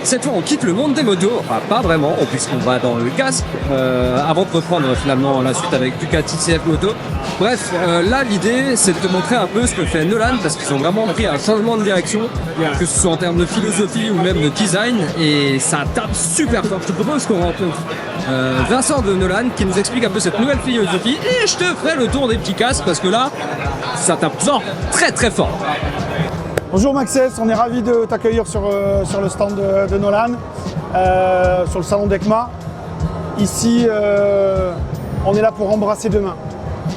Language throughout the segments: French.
Cette fois, on quitte le monde des motos. Enfin, pas vraiment, puisqu'on va dans le casque, avant de reprendre finalement la suite avec Ducati CF Moto. Bref, là, l'idée, c'est de te montrer un peu ce que fait Nolan, parce qu'ils ont vraiment pris un changement de direction, que ce soit en termes de philosophie ou même de design, et ça tape super fort. Je te propose qu'on rencontre Vincent de Nolan, qui nous explique un peu cette nouvelle philosophie, et je te ferai le tour des petits casques, parce que là, ça tape fort, très très fort. Bonjour Maxès, on est ravis de t'accueillir sur le stand de Nolan, sur le salon d'ECMA. Ici, on est là pour embrasser demain.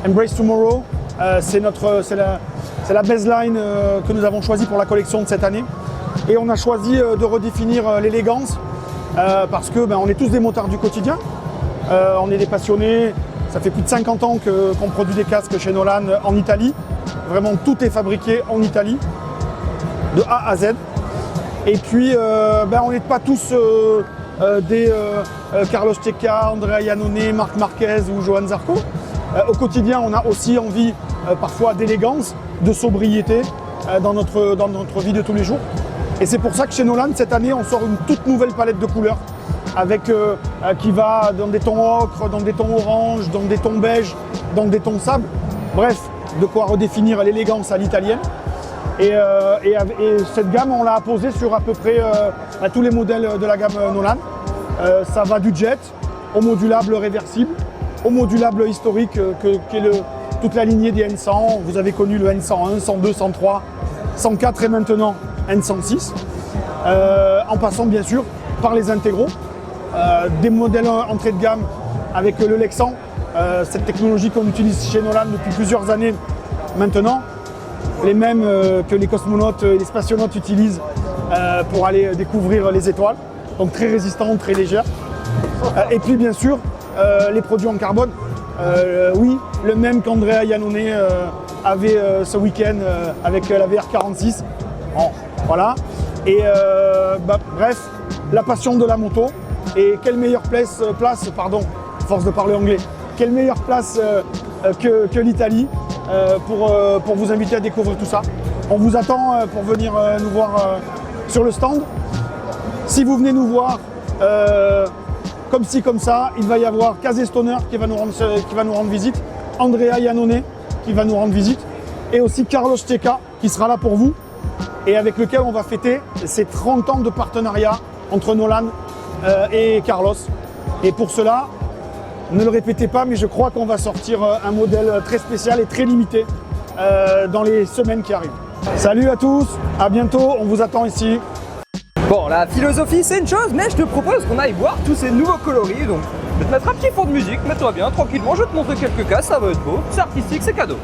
Embrace Tomorrow, c'est la baseline que nous avons choisie pour la collection de cette année. Et on a choisi de redéfinir l'élégance parce que on est tous des motards du quotidien. On est des passionnés, ça fait plus de 50 ans qu'on produit des casques chez Nolan en Italie. Vraiment tout est fabriqué en Italie, de A à Z. Et puis on n'est pas tous des Carlos Checa, Andrea Iannone, Marc Marquez ou Johan Zarco. Au quotidien, on a aussi envie parfois d'élégance, de sobriété dans notre vie de tous les jours. Et c'est pour ça que chez Nolan, cette année, on sort une toute nouvelle palette de couleurs avec, qui va dans des tons ocre, dans des tons orange, dans des tons beige, dans des tons sable. Bref, de quoi redéfinir l'élégance à l'italienne. Et cette gamme, on l'a apposée sur à peu près tous les modèles de la gamme Nolan. Ça va du jet au modulable réversible, au modulable historique qui est toute la lignée des N100. Vous avez connu le N101, 102, 103, 104 et maintenant N106. En passant bien sûr par les intégraux, des modèles entrée de gamme avec le Lexan, cette technologie qu'on utilise chez Nolan depuis plusieurs années maintenant. Les mêmes que les cosmonautes et les spationautes utilisent pour aller découvrir les étoiles. Donc très résistants, très légères. Et puis bien sûr, les produits en carbone. Oui, le même qu'Andrea Iannone avait ce week-end avec la VR46. Bon, voilà. Et bref, la passion de la moto. Et quelle meilleure place, force de parler anglais, quelle meilleure place que l'Italie pour vous inviter à découvrir tout ça. On vous attend pour venir nous voir sur le stand. Si vous venez nous voir comme ci, comme ça, il va y avoir Casey Stoner qui va nous rendre visite, Andrea Iannone qui va nous rendre visite, et aussi Carlos Checa qui sera là pour vous, et avec lequel on va fêter ces 30 ans de partenariat entre Nolan et Carlos. Et pour cela, ne le répétez pas, mais je crois qu'on va sortir un modèle très spécial et très limité dans les semaines qui arrivent. Salut à tous, à bientôt, on vous attend ici. Bon, la philosophie c'est une chose, mais je te propose qu'on aille voir tous ces nouveaux coloris. Donc, je vais te mettre un petit fond de musique, mets-toi bien, tranquillement, je vais te montrer quelques cas, ça va être beau, c'est artistique, c'est cadeau.